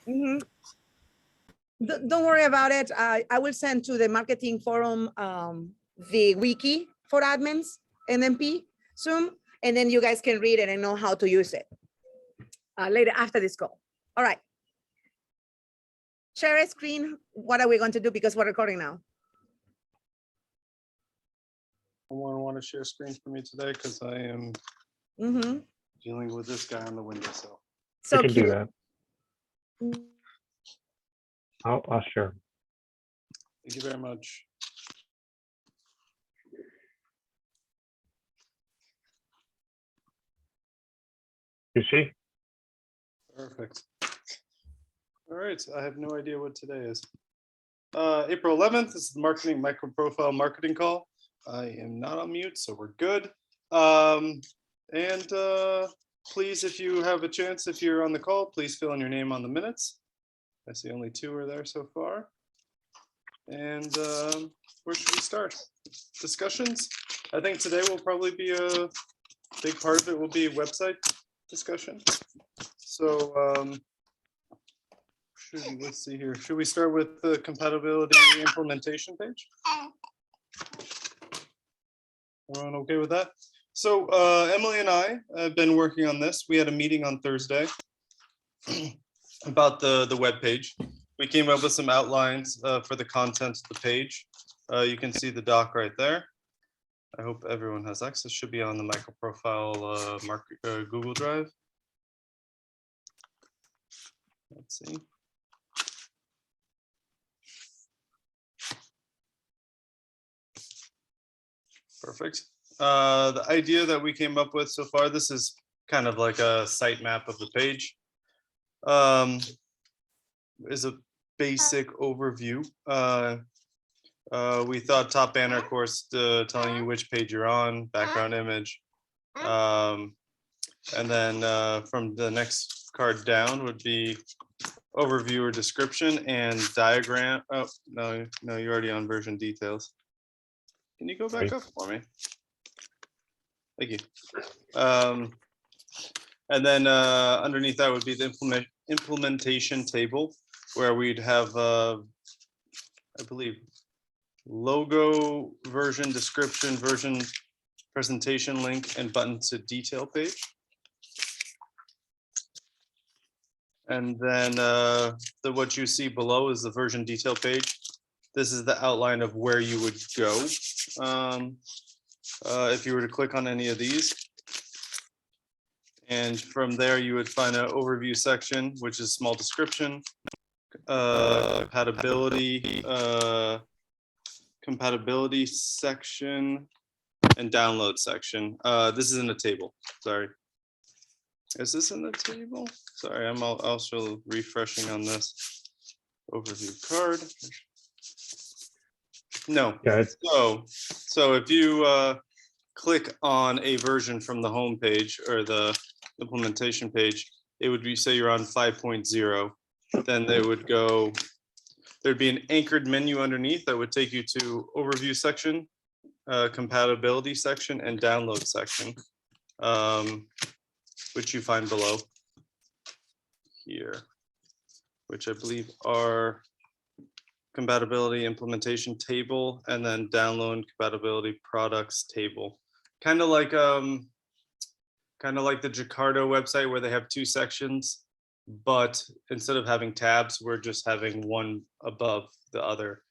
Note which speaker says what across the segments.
Speaker 1: Mhm. Don't worry about it. I will send to the marketing forum the wiki for admins, NMP, Zoom, and then you guys can read it and know how to use it later after this call. All right. Share a screen. What are we going to do because we're recording now?
Speaker 2: Someone want to share screen for me today because I am dealing with this guy on the windowsill.
Speaker 1: So
Speaker 3: I can
Speaker 1: cute.
Speaker 3: do that. I'll share.
Speaker 2: Thank you very much.
Speaker 3: You see?
Speaker 2: Perfect. All right, I have no idea what today is. April 11th, this is the marketing MicroProfile marketing call. I am not on mute, so we're good. Please, if you have a chance, if you're on the call, please fill in your name on the minutes. I see only 2 are there so far. And where should we start? Discussions? I think today will probably be a big part of it will be website discussion. So let's see here. Should we start with the compatibility implementation page? Everyone okay with that? So Emily and I have been working on this. We had a meeting on Thursday about the web page. We came up with some outlines for the content of the page. You can see the doc right there. I hope everyone has access. Should be on the MicroProfile Google Drive. Let's see. Perfect. The idea that we came up with so far, this is kind of like a site map of the page. Is a basic overview. We thought top banner, of course, telling you which page you're on, background image. And then from the next card down would be overview or description and diagram. Oh, no, you're already on version details. Can you go back up for me? Thank you. And then underneath that would be the implementation table, where we'd have, I believe, logo, version, description, version, presentation link, and button to detail page. And then what you see below is the version detail page. This is the outline of where you would go if you were to click on any of these. And from there, you would find an overview section, which is small description, compatibility section, and download section. This is in the table. Sorry. Is this in the table? Sorry, I'm also refreshing on this overview card. No. So if you click on a version from the home page or the implementation page, it would be, say you're on 5.0, then they would go, there'd be an anchored menu underneath that would take you to overview section, compatibility section, and download section, which you find below here, which I believe are compatibility implementation table and then download compatibility products table. Kind of like the Jakarta website where they have 2 sections, but instead of having tabs, we're just having one above the other,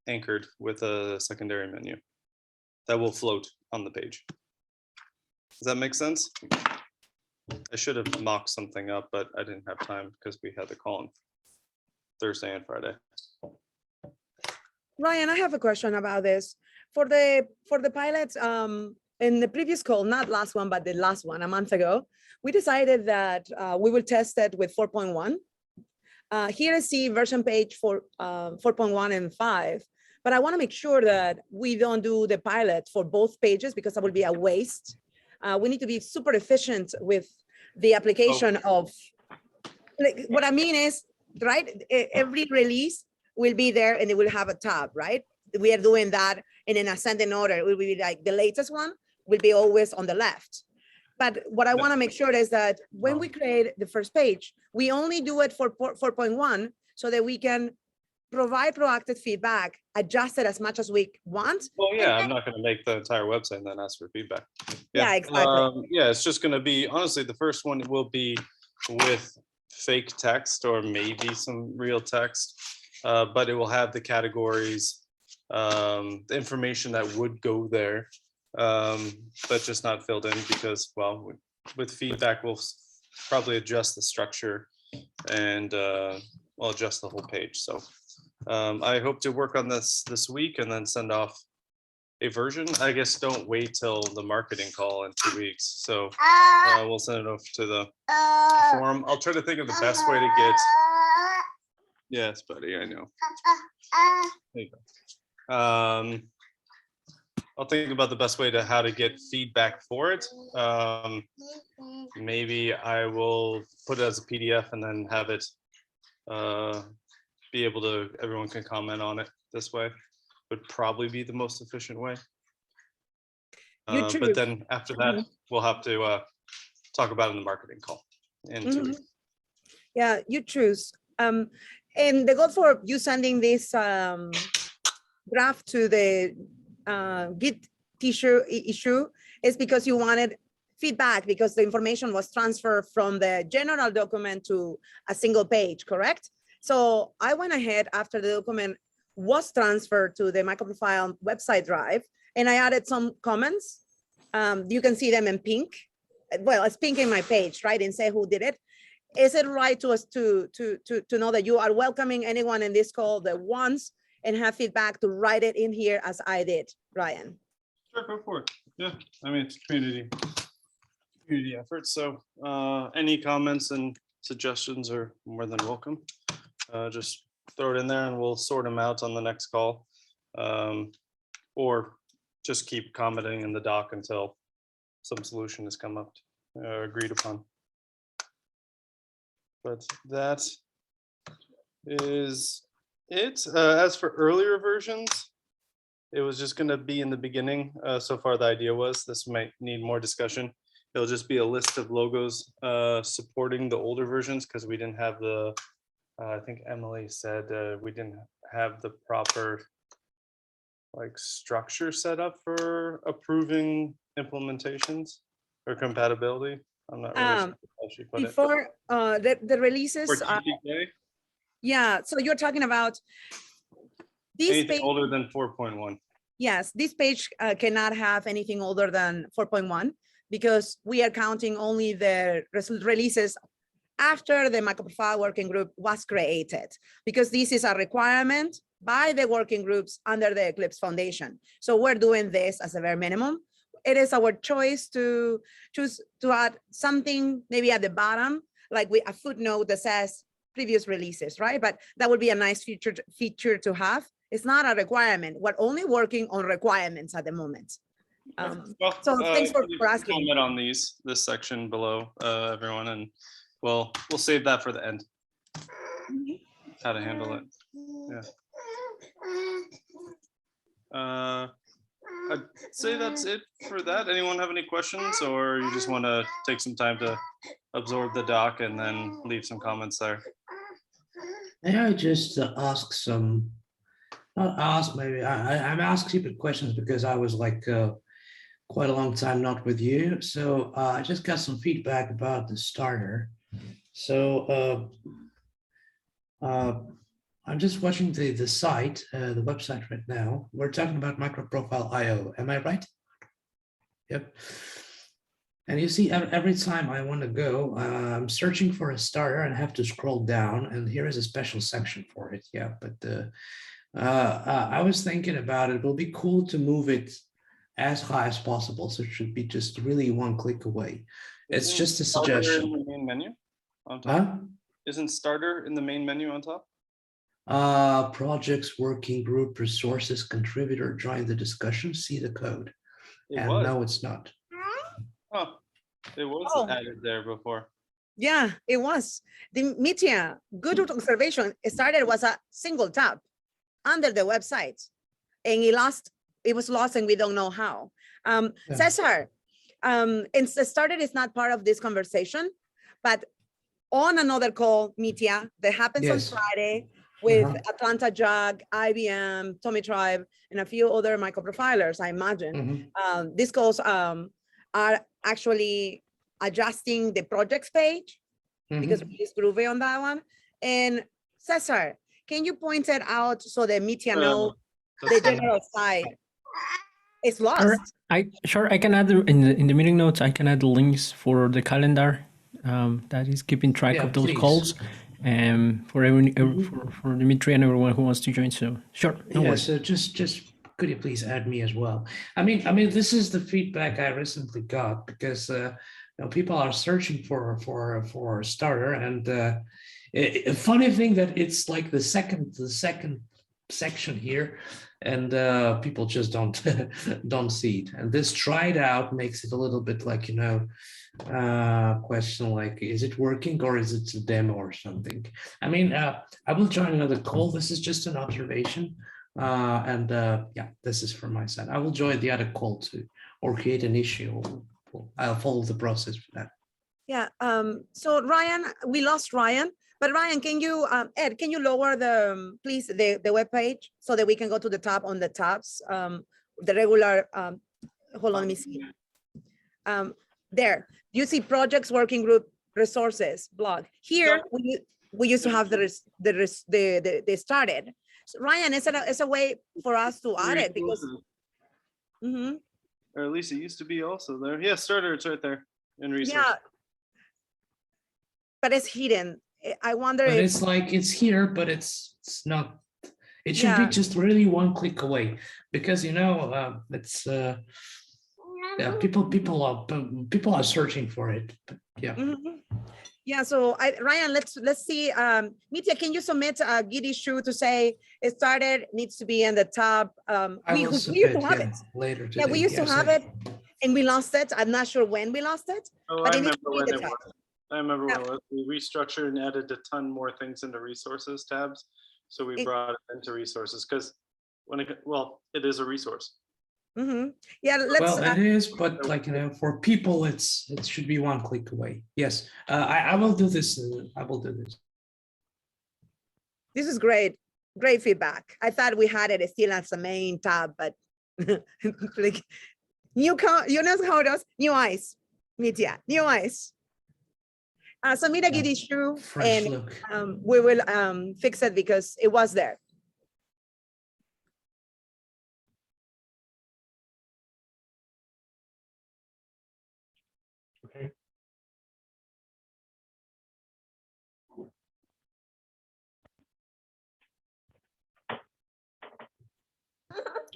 Speaker 2: anchored with a secondary menu that will float on the page. Does that make sense? I should have mocked something up, but I didn't have time because we had the call on Thursday and Friday.
Speaker 1: Ryan, I have a question about this. For the pilots, in the previous call, not last one, but the last one, a month ago, we decided that we will test it with 4.1. Here I see version page for 4.1 and 5, but I want to make sure that we don't do the pilot for both pages because that would be a waste. We need to be super efficient with the application of, like, what I mean is, right, every release will be there and it will have a tab, right? We are doing that in an ascending order. It will be like the latest one will be always on the left. But what I want to make sure is that when we create the first page, we only do it for 4.1 so that we can provide proactive feedback, adjust it as much as we want.
Speaker 2: Well, yeah, I'm not going to make the entire website and then ask for feedback.
Speaker 1: Yeah, exactly.
Speaker 2: Yeah, it's just going to be, honestly, the first one will be with fake text or maybe some real text, but it will have the categories, the information that would go there, but just not filled in because, well, with feedback, we'll probably adjust the structure and we'll adjust the whole page. So I hope to work on this week and then send off a version. I guess don't wait till the marketing call in 2 weeks. So we'll send it over to the forum. I'll try to think of the best way to get. Yes, buddy, I know. There you go. I'll think about the best way to how to get feedback for it. Maybe I will put it as a PDF and then have it be able to, everyone can comment on it this way. Would probably be the most efficient way. But then after that, we'll have to talk about it in the marketing call in 2 weeks.
Speaker 1: Yeah, you choose. And the goal for you sending this draft to the Git issue is because you wanted feedback because the information was transferred from the general document to a single page, correct? So I went ahead after the document was transferred to the MicroProfile website drive, and I added some comments. You can see them in pink. Well, it's pink in my page, right? And say who did it. Is it right to us to know that you are welcoming anyone in this call that wants and have feedback to write it in here as I did, Ryan?
Speaker 2: Sure, go for it. Yeah, I mean, it's community effort. So any comments and suggestions are more than welcome. Just throw it in there and we'll sort them out on the next call. Or just keep commenting in the doc until some solution has come up, agreed upon. But that is it. As for earlier versions, it was just going to be in the beginning. So far, the idea was this might need more discussion. It'll just be a list of logos supporting the older versions because we didn't have the, I think Emily said we didn't have the proper like structure set up for approving implementations or compatibility. I'm not really sure how she put
Speaker 1: before the releases.
Speaker 2: For TPK?
Speaker 1: Yeah, so you're talking about this
Speaker 2: Anything
Speaker 1: page
Speaker 2: older than 4.1.
Speaker 1: Yes, this page cannot have anything older than 4.1 because we are counting only the releases after the MicroProfile working group was created, because this is a requirement by the working groups under the Eclipse Foundation. So we're doing this as a bare minimum. It is our choice to choose to add something maybe at the bottom, like a footnote that says previous releases, right? But that would be a nice feature to have. It's not a requirement. We're only working on requirements at the moment.
Speaker 2: Well,
Speaker 1: so thanks for asking.
Speaker 2: Comment on this section below, everyone, and we'll save that for the end. How to handle it. Yeah. I'd say that's it for that. Anyone have any questions, or you just want to take some time to absorb the doc and then leave some comments there?
Speaker 4: May I just ask some, not ask, maybe I'm asking stupid questions because I was like quite a long time not with you. So I just got some feedback about the starter. So I'm just watching the site, the website right now. We're talking about MicroProfile IO. Am I right? Yep. And you see, every time I want to go, I'm searching for a starter and I have to scroll down, and here is a special section for it. Yeah, but I was thinking about it. It will be cool to move it as high as possible. So it should be just really one click away. It's just a suggestion.
Speaker 2: In the main menu on top?
Speaker 4: Huh?
Speaker 2: Isn't starter in the main menu on top?
Speaker 4: Projects, working group, resources, contributor, join the discussion, see the code. No, it's not.
Speaker 2: Oh, it was added there before.
Speaker 1: Yeah, it was. The Mitya, good observation. It started was a single tab under the website, and it was lost, and we don't know how. Cesar, It's started is not part of this conversation, but on another call, Mitya, that happens on
Speaker 4: Yes.
Speaker 1: Friday with
Speaker 4: Uh-huh.
Speaker 1: Atlanta Jug, IBM, Tommy Tribe, and a few other microprofilers, I imagine.
Speaker 4: Mhm.
Speaker 1: These calls are actually adjusting the projects page because
Speaker 4: Mhm.
Speaker 1: we use Groovy on that one. And Cesar, can you point it out so that Mitya know the
Speaker 2: That's fine.
Speaker 1: general side is
Speaker 5: Sure,
Speaker 1: lost?
Speaker 5: I can add in the meeting notes. I can add the links for the calendar that is keeping track
Speaker 4: Yeah,
Speaker 5: of those
Speaker 4: please.
Speaker 5: calls, for everyone,
Speaker 4: Mhm.
Speaker 5: for Dimitri and everyone who wants to join. So sure, no
Speaker 4: Yeah,
Speaker 5: worries.
Speaker 4: so just could you please add me as well? I mean, this is the feedback I recently got because people are searching for a starter, and a funny thing that it's like the second section here, and people just don't don't see it. And this tried out makes it a little bit like question like, is it working or is it a demo or something? I mean, I will join another call. This is just an observation. And yeah, this is from my side. I will join the other call too, or create an issue. I'll follow the process for that.
Speaker 1: Yeah, so Ryan, we lost Ryan, but Ryan, can you, Ed, can you lower the, please, the web page so that we can go to the top on the tabs, the regular, hold on, let me see. There, you see projects, working group, resources, blog. Here, we used to have the started. So Ryan, it's a way for us to add it because. Mhm.
Speaker 2: Or at least it used to be also there. Yeah, starter, it's right there in resource.
Speaker 1: Yeah. But it's hidden. I wonder
Speaker 4: But
Speaker 1: if.
Speaker 4: it's like it's here, but it's not. It should be
Speaker 1: Yeah.
Speaker 4: just really one click away, because it's yeah, people are searching for it. But yeah.
Speaker 1: Mhm. Yeah, so Ryan, let's see. Mitya, can you submit a Git issue to say it started, needs to be in the top?
Speaker 4: I
Speaker 1: We
Speaker 4: will
Speaker 1: used to
Speaker 4: submit,
Speaker 1: have
Speaker 4: yeah,
Speaker 1: it.
Speaker 4: later today.
Speaker 1: Yeah, we used to
Speaker 4: Yes,
Speaker 1: have it and we lost it. I'm not sure when we lost it,
Speaker 2: Oh,
Speaker 1: but
Speaker 2: I
Speaker 1: it needs
Speaker 2: remember
Speaker 1: to be
Speaker 2: when
Speaker 1: the
Speaker 2: it
Speaker 1: top.
Speaker 2: was. I remember
Speaker 1: Yeah.
Speaker 2: when it was. We restructured and added a ton more things into resources tabs. So we
Speaker 1: It-
Speaker 2: brought it into resources because well, it is a resource.
Speaker 1: Mhm. Yeah, let's.
Speaker 4: well, it is, but like for people, it should be one click away. Yes, I will do this. I will do this.
Speaker 1: This is great. Great feedback. I thought we had it still as a main tab, but like you know how it does? New eyes, Mitya, new eyes. Submit a Git issue
Speaker 4: Fresh
Speaker 1: and
Speaker 4: look.
Speaker 1: we will fix it because it was there.
Speaker 3: Okay.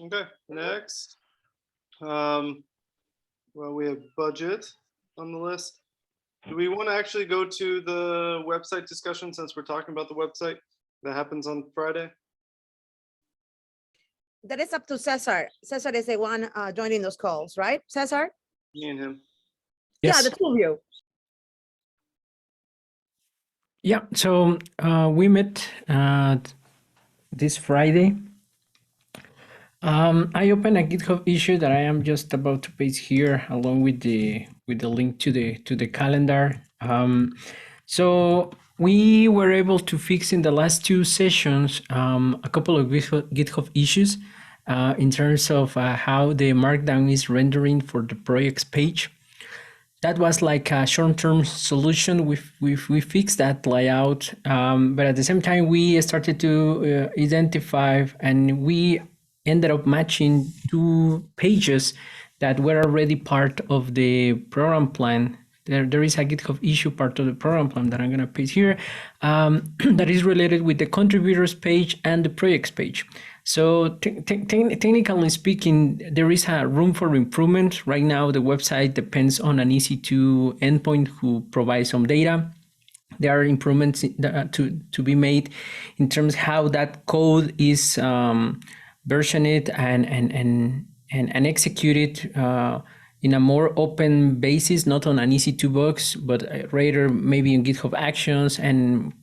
Speaker 2: Okay, next. Well, we have budget on the list. Do we want to actually go to the website discussion since we're talking about the website that happens on Friday?
Speaker 1: That is up to Cesar. Cesar is the one joining those calls, right? Cesar?
Speaker 2: Me and him.
Speaker 5: Yes.
Speaker 1: Yeah, the two of you.
Speaker 5: Yeah, so we met this Friday. I opened a GitHub issue that I am just about to paste here, along with the link to the calendar. So we were able to fix in the last two sessions a couple of GitHub issues in terms of how the Markdown is rendering for the projects page. That was like a short-term solution. We fixed that layout, but at the same time we started to identify, and we ended up matching two pages that were already part of the program plan. There is a GitHub issue part of the program plan that I'm going to paste here that is related with the contributors page and the projects page. So technically speaking, there is a room for improvement. Right now, the website depends on an EC2 endpoint who provides some data. There are improvements to be made in terms of how that code is versioned and executed in a more open basis, not on an EC2 box, but rather maybe in GitHub Actions and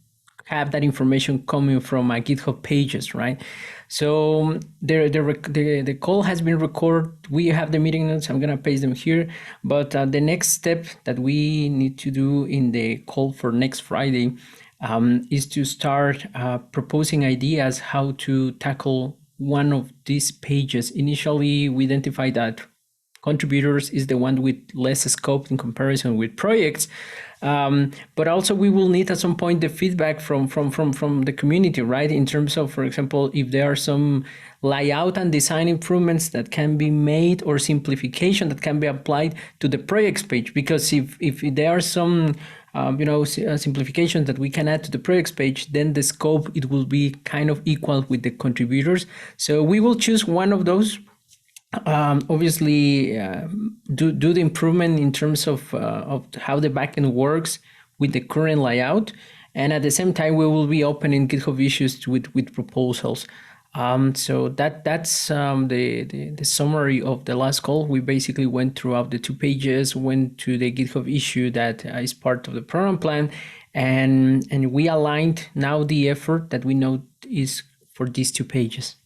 Speaker 5: have that information coming from my GitHub pages, right? So the call has been recorded. We have the meeting notes. I'm gonna paste them here. But the next step that we need to do in the call for next Friday is to start proposing ideas how to tackle one of these pages. Initially, we identified that contributors is the one with less scope in comparison with projects. But also we will need at some point the feedback from the community, right? In terms of, for example, if there are some layout and design improvements that can be made or simplification that can be applied to the projects page. Because if there are some simplifications that we can add to the projects page, then the scope, it will be kind of equal with the contributors. So we will choose one of those. Obviously, do the improvement in terms of how the backend works with the current layout, and at the same time we will be opening GitHub issues with proposals. So that's the summary of the last call. We basically went throughout the 2 pages, went to the GitHub issue that is part of the program plan, and we aligned now the effort that we know is for these 2 pages.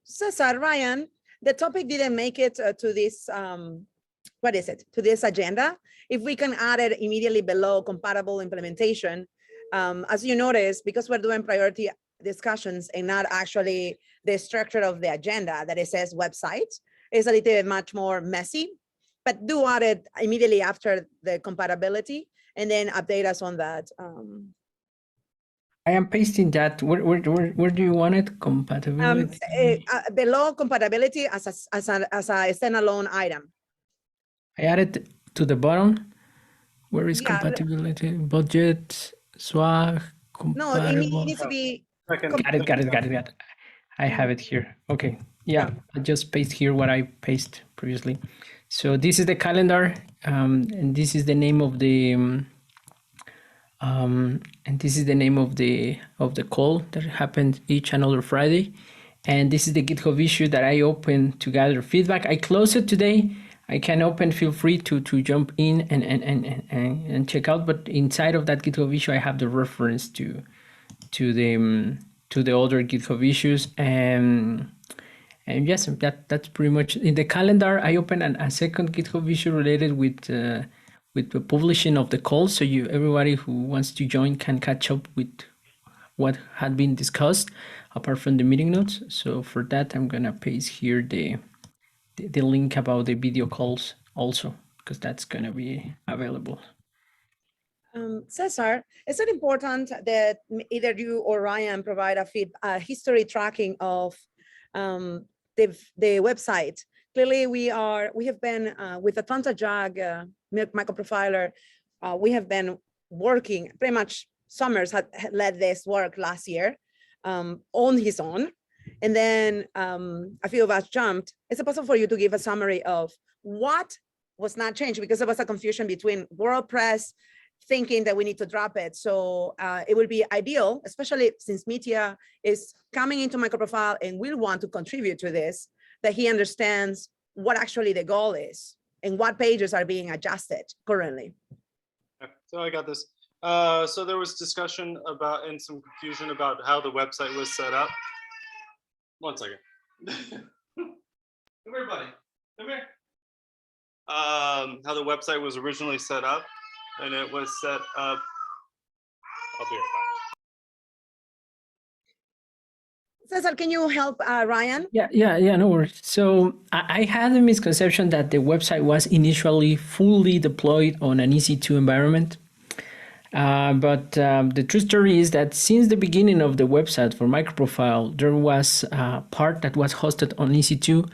Speaker 1: Cesar, Ryan, the topic didn't make it to this, to this agenda. If we can add it immediately below compatible implementation, as you notice, because we're doing priority discussions and not actually the structure of the agenda that it says website, is a little bit much more messy, but do add it immediately after the compatibility and then update us on that.
Speaker 5: I am pasting that. Where do you want it? Compatibility.
Speaker 1: Below compatibility as a standalone item.
Speaker 5: I added to the bottom. Where is
Speaker 1: Yeah.
Speaker 5: compatibility? Budget, swag,
Speaker 1: No, it
Speaker 5: compatible.
Speaker 1: needs to be.
Speaker 5: Got it. I have it here. Okay. Yeah, I just paste here what I pasted previously. So this is the calendar, and this is the name of the call that happened each and other Friday. And this is the GitHub issue that I opened to gather feedback. I closed it today. I can open, feel free to jump in and check out. But inside of that GitHub issue, I have the reference to the other GitHub issues. And yes, that's pretty much in the calendar. I opened a second GitHub issue related with the publishing of the call, so everybody who wants to join can catch up with what had been discussed apart from the meeting notes. So for that, I'm gonna paste here the link about the video calls also, because that's gonna be available.
Speaker 1: Cesar, is it important that either you or Ryan provide a history tracking of the website? Clearly, we have been with Atlanta JAG MicroProfiler. We have been working pretty much. Summers had led this work last year on his own, and then a few of us jumped. Is it possible for you to give a summary of what was not changed, because there was a confusion between WordPress thinking that we need to drop it. So it would be ideal, especially since Mitya is coming into MicroProfile and will want to contribute to this, that he understands what actually the goal is and what pages are being adjusted currently.
Speaker 2: Okay, so I got this. So there was discussion about and some confusion about how the website was set up. One second. Come here, buddy. Come here. How the website was originally set up, and it was set up. I'll be right back.
Speaker 1: Cesar, can you help Ryan?
Speaker 5: Yeah, no worries. So I had a misconception that the website was initially fully deployed on an EC2 environment. But the true story is that since the beginning of the website for MicroProfile, there was a part that was hosted on EC2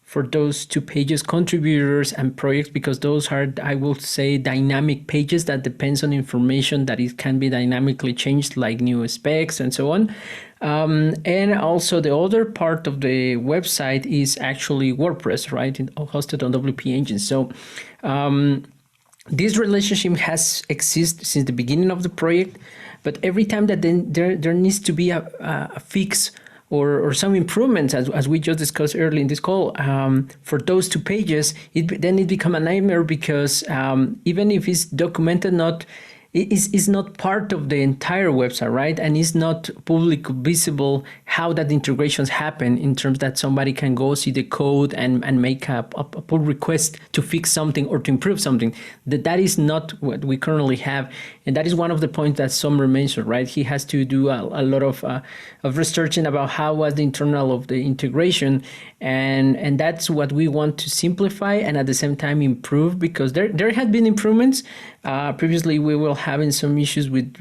Speaker 5: for those 2 pages, contributors and projects, because those are, I will say, dynamic pages that depends on information that it can be dynamically changed, like new specs and so on. And also the other part of the website is actually WordPress, right? Hosted on WP Engine. So this relationship has existed since the beginning of the project, but every time that there needs to be a fix or some improvements, as we just discussed earlier in this call, for those 2 pages, then it becomes a nightmare, because even if it's documented, not is not part of the entire website, right? And it's not public visible how that integrations happen in terms that somebody can go see the code and make a pull request to fix something or to improve something. That is not what we currently have. And that is one of the points that Summer mentioned, right? He has to do a lot of researching about how was the internal of the integration. And that's what we want to simplify and at the same time improve, because there had been improvements. Previously, we were having some issues with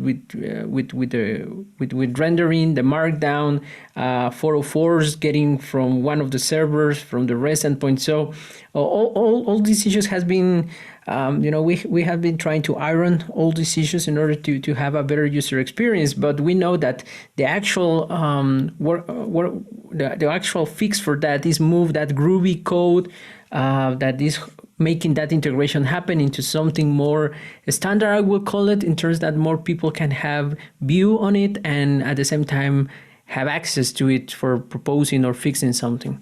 Speaker 5: rendering, the markdown, 404s getting from one of the servers from the REST endpoint. So all these issues has been, we have been trying to iron all these issues in order to have a better user experience. But we know that the actual the actual fix for that is move that Groovy code that is making that integration happen into something more standard, I will call it, in terms that more people can have view on it and at the same time have access to it for proposing or fixing something.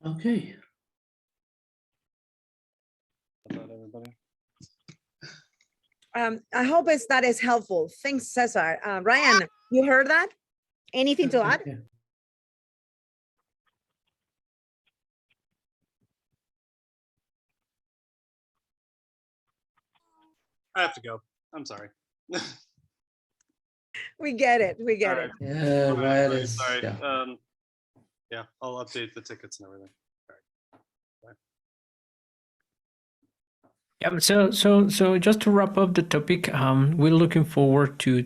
Speaker 4: Okay.
Speaker 2: About everybody.
Speaker 1: I hope that is helpful. Thanks, Cesar. Ryan, you heard that? Anything to add?
Speaker 4: Okay.
Speaker 2: I have to go. I'm sorry.
Speaker 1: We get it. We get
Speaker 2: All
Speaker 1: it.
Speaker 2: right.
Speaker 4: Yeah, right. Is,
Speaker 2: Sorry.
Speaker 4: yeah.
Speaker 2: Yeah, I'll update the tickets and everything.
Speaker 5: Yeah, so just to wrap up the topic, we're looking forward to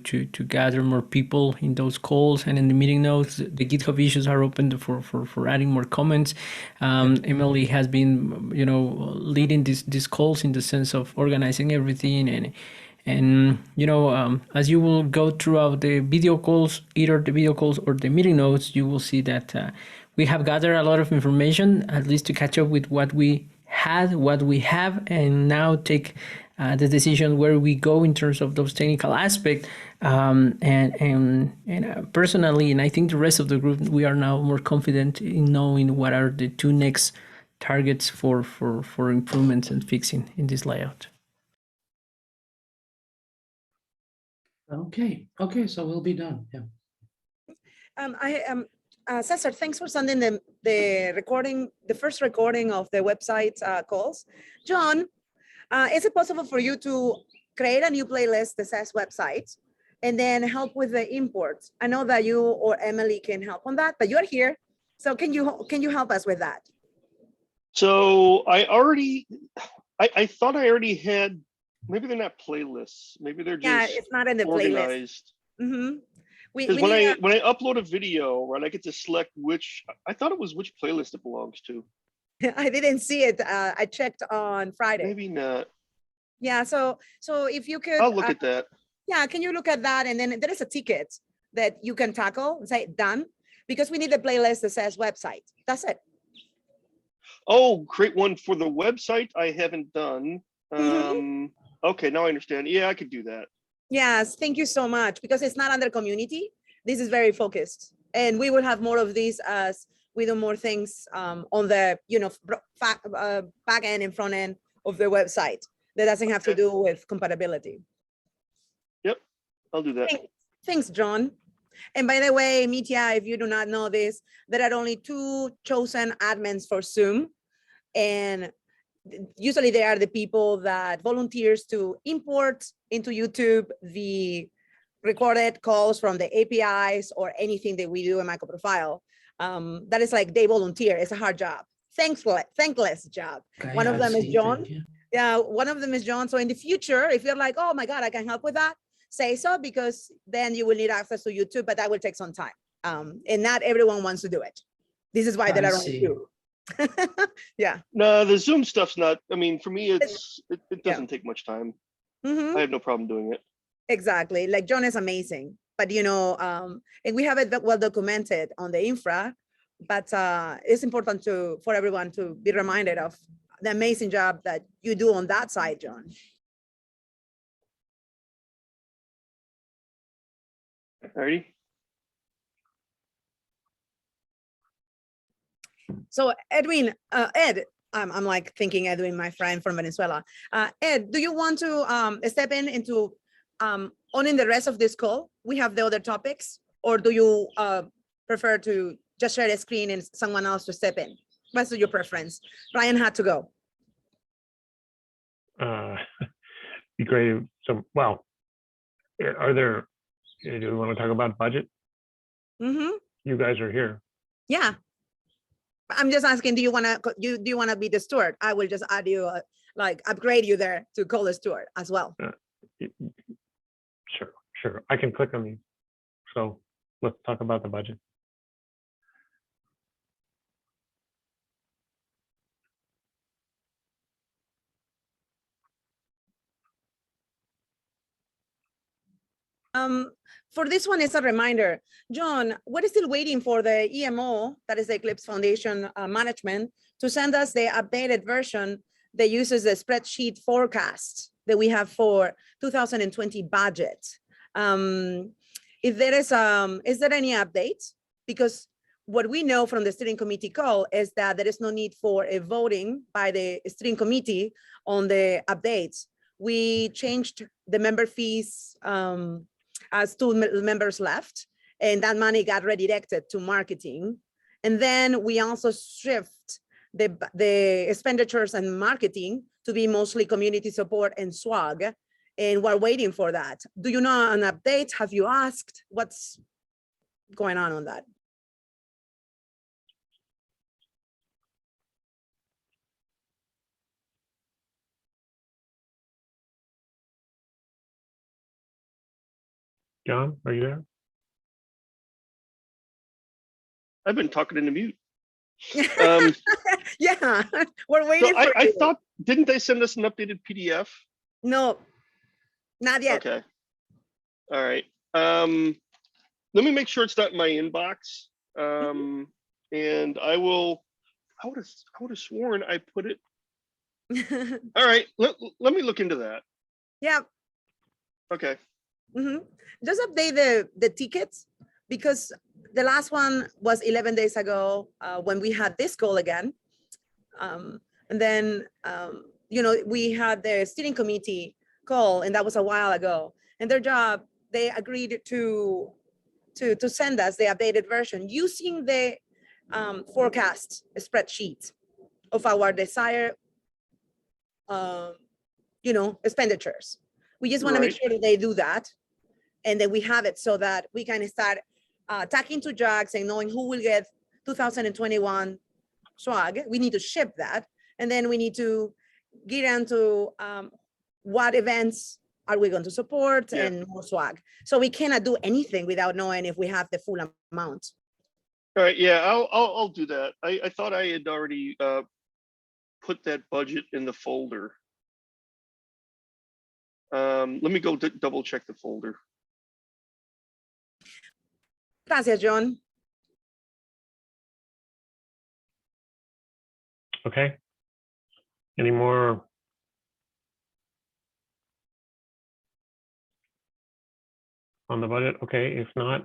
Speaker 5: gather more people in those calls and in the meeting notes. The GitHub issues are open for adding more comments. Emily has been, leading these calls in the sense of organizing everything and as you will go throughout the video calls, either the video calls or the meeting notes, you will see that we have gathered a lot of information, at least to catch up with what we have, and now take the decision where we go in terms of those technical aspects. And personally, and I think the rest of the group, we are now more confident in knowing what are the two next targets for improvements and fixing in this layout.
Speaker 4: Okay. So we'll be done. Yeah.
Speaker 1: Cesar, thanks for sending the recording, the first recording of the website calls. John, is it possible for you to create a new playlist that says website and then help with the imports? I know that you or Emily can help on that, but you're here. So can you help us with that?
Speaker 6: So I thought I already had, maybe they're not playlists. Maybe they're just
Speaker 1: it's not in the playlist.
Speaker 6: organized.
Speaker 1: Mm-hmm.
Speaker 6: Because when I upload a video, right, I get to select which playlist it belongs to.
Speaker 1: I didn't see it. I checked on Friday.
Speaker 6: Maybe not.
Speaker 1: Yeah, so if you could.
Speaker 6: I'll look at that.
Speaker 1: Yeah, can you look at that? And then there is a ticket that you can tackle and say done, because we need a playlist that says website. That's it.
Speaker 6: Oh, create one for the website I haven't done. Okay, now I understand. Yeah, I could do that.
Speaker 1: Yes, thank you so much, because it's not under community. This is very focused, and we will have more of these as we do more things on the back end and front end of the website that doesn't have to do with compatibility.
Speaker 6: Yep, I'll do that.
Speaker 1: Thanks, John. And by the way, Mitya, if you do not know this, there are only 2 chosen admins for Zoom, and usually they are the people that volunteers to import into YouTube the recorded calls from the APIs or anything that we do in MicroProfile. That is like they volunteer. It's a hard job, thankless job.
Speaker 4: Okay,
Speaker 1: One of them is John.
Speaker 4: thank you.
Speaker 1: Yeah, one of them is John. So in the future, if you're like, oh my God, I can help with that, say so, because then you will need access to YouTube, but that will take some time. And not everyone wants to do it. This is why there are only 2. Yeah.
Speaker 6: No, the Zoom stuff's not, I mean, for me, it doesn't take much time. I have no problem doing it.
Speaker 1: Exactly. Like John is amazing, but and we have it well documented on the infra, but it's important for everyone to be reminded of the amazing job that you do on that side, John.
Speaker 6: Alrighty.
Speaker 1: So Edwin, Ed, I'm like thinking Edwin, my friend from Venezuela. Ed, do you want to step into owning the rest of this call? We have the other topics, or do you prefer to just share the screen and someone else to step in? What's your preference? Ryan had to go.
Speaker 3: Be great. So, well, are there, do you want to talk about budget?
Speaker 1: Mm-hmm.
Speaker 3: You guys are here.
Speaker 1: Yeah. I'm just asking, do you want to be the steward? I will just add you, like upgrade you there to call the steward as well.
Speaker 3: Sure. I can click on these. So let's talk about the budget.
Speaker 1: For this one, it's a reminder, John, we're still waiting for the EMO, that is the Eclipse Foundation management, to send us the updated version that uses the spreadsheet forecast that we have for 2020 budget. If there is there any updates? Because what we know from the steering committee call is that there is no need for a voting by the steering committee on the updates. We changed the member fees as 2 members left, and that money got redirected to marketing. And then we also shift the expenditures and marketing to be mostly community support and swag. And we're waiting for that. Do you know an update? Have you asked? What's going on that?
Speaker 3: John, are you there?
Speaker 6: I've been talking in the mute.
Speaker 1: Yeah, we're waiting
Speaker 6: So
Speaker 1: for
Speaker 6: I
Speaker 1: you.
Speaker 6: thought, didn't they send us an updated PDF?
Speaker 1: No, not yet.
Speaker 6: Okay. All right. Let me make sure it's not in my inbox. And I would have sworn I put it. All right. Let me look into that.
Speaker 1: Yeah.
Speaker 6: Okay.
Speaker 1: Just update the tickets, because the last one was 11 days ago when we had this call again. And then, you know, we had the steering committee call, and that was a while ago. And their job, they agreed to send us the updated version using the forecast spreadsheet of our desired, you know, expenditures. We just want to make sure that they do that, and that we have it so that we can start talking to Jax and knowing who will get 2021 swag. We need to ship that, and then we need to get into what events are we going to support and more swag. So we cannot do anything without knowing if we have the full amount.
Speaker 6: All right. Yeah, I'll do that. I thought I had already put that budget in the folder. Let me go double check the folder.
Speaker 1: Gracias, John.
Speaker 3: Okay. Any more? On the budget? Okay, if not,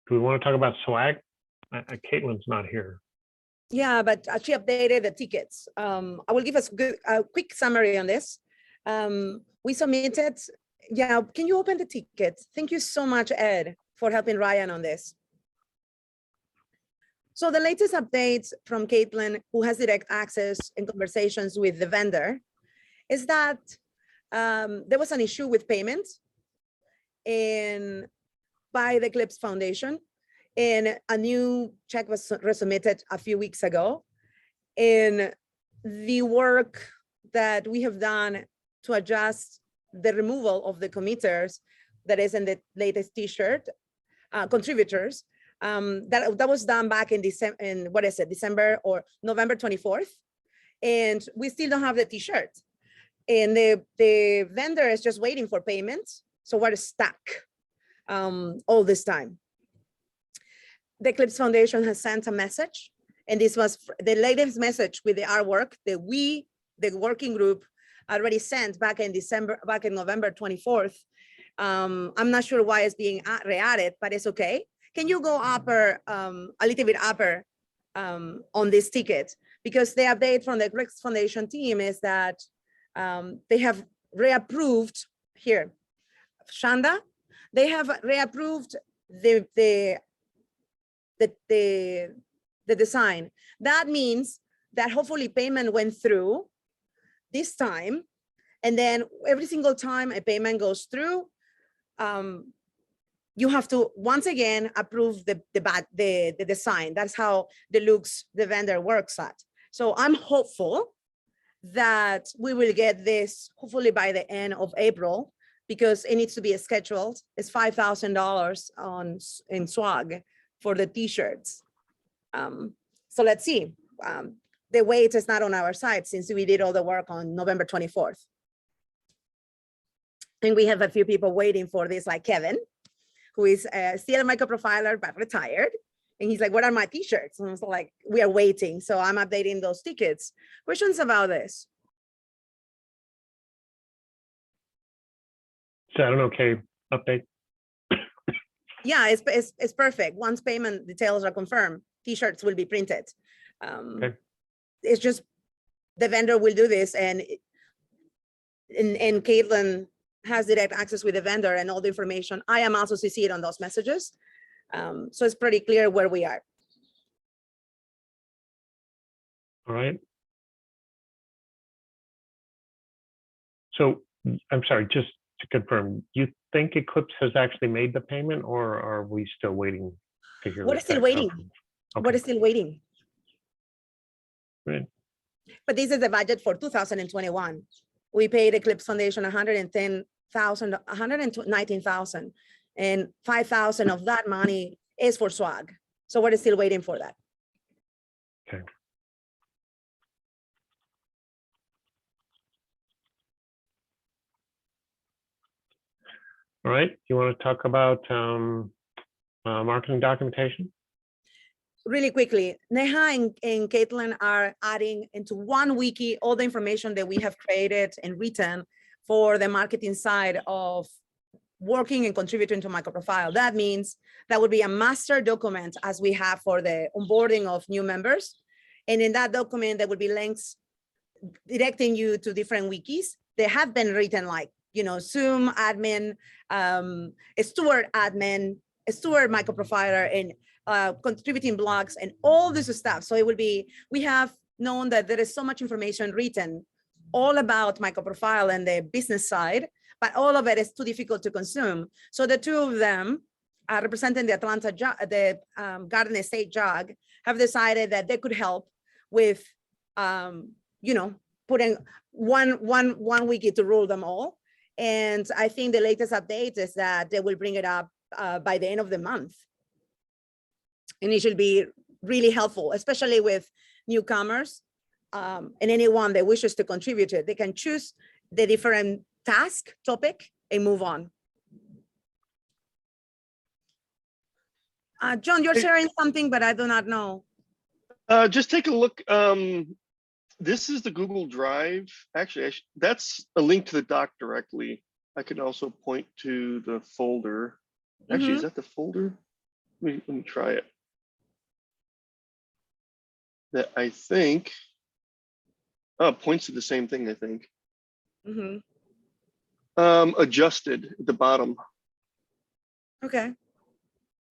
Speaker 3: do we want to talk about swag? Caitlin's not here.
Speaker 1: Yeah, but she updated the tickets. I will give us a quick summary on this. We submitted, yeah, can you open the ticket? Thank you so much, Ed, for helping Ryan on this. So the latest updates from Caitlin, who has direct access and conversations with the vendor, is that there was an issue with payment by the Eclipse Foundation, and a new check was resubmitted a few weeks ago. And the work that we have done to adjust the removal of the committers that is in the latest T-shirt, contributors, that was done back in December or November 24th. And we still don't have the T-shirt. And the vendor is just waiting for payment. So we're stuck all this time. The Eclipse Foundation has sent a message, and this was the latest message with the artwork that we, the working group, already sent back in November 24th. I'm not sure why it's being re-added, but it's okay. Can you go upper, a little bit upper on this ticket, because the update from the Griggs Foundation team is that they have reapproved here. Shanda, they have reapproved the design. That means that hopefully payment went through this time, and then every single time a payment goes through, you have to once again approve the design. That's how the vendor works at. So I'm hopeful that we will get this hopefully by the end of April, because it needs to be scheduled. It's $5,000 in swag for the t-shirts. So let's see. The weight is not on our side since we did all the work on November 24th. And we have a few people waiting for this, like Kevin, who is still a microprofiler but retired. And he's like, what are my t-shirts? And I was like, we are waiting. So I'm updating those tickets. Questions about this?
Speaker 3: Is that an okay update?
Speaker 1: Yeah, it's perfect. Once payment details are confirmed, t-shirts will be printed.
Speaker 3: Okay.
Speaker 1: It's just the vendor will do this, and Caitlin has direct access with the vendor and all the information. I am also CC'd on those messages. So it's pretty clear where we are.
Speaker 3: All right. So I'm sorry, just to confirm, you think Eclipse has actually made the payment, or are we still waiting to hear?
Speaker 1: What is still
Speaker 3: back?
Speaker 1: waiting?
Speaker 3: Okay.
Speaker 1: What is still waiting?
Speaker 3: Great.
Speaker 1: But this is the budget for 2021. We paid Eclipse Foundation 110,000, 119,000, and 5,000 of that money is for swag. So we're still waiting for that.
Speaker 3: Okay. All right. You want to talk about marketing documentation?
Speaker 1: Really quickly, Neha and Caitlin are adding into one wiki all the information that we have created and written for the marketing side of working and contributing to MicroProfile. That means that would be a master document as we have for the onboarding of new members. And in that document, there would be links directing you to different wikis. They have been written like, you know, Zoom admin, Steward admin, Steward MicroProfiler, and contributing blogs and all this stuff. So it will be, we have known that there is so much information written all about MicroProfile and the business side, but all of it is too difficult to consume. So the two of them, representing the Atlanta, the Garden State JOG, have decided that they could help with, you know, putting one wiki to rule them all. And I think the latest update is that they will bring it up by the end of the month. And it should be really helpful, especially with newcomers and anyone that wishes to contribute to it. They can choose the different task topic and move on. John, you're sharing something, but I do not know.
Speaker 6: Just take a look. This is the Google Drive. Actually, that's a link to the doc directly. I can also point to the folder. Actually, is that the folder? Let me try it. That I think points to the same thing, I think. Adjusted at the bottom.
Speaker 1: Okay.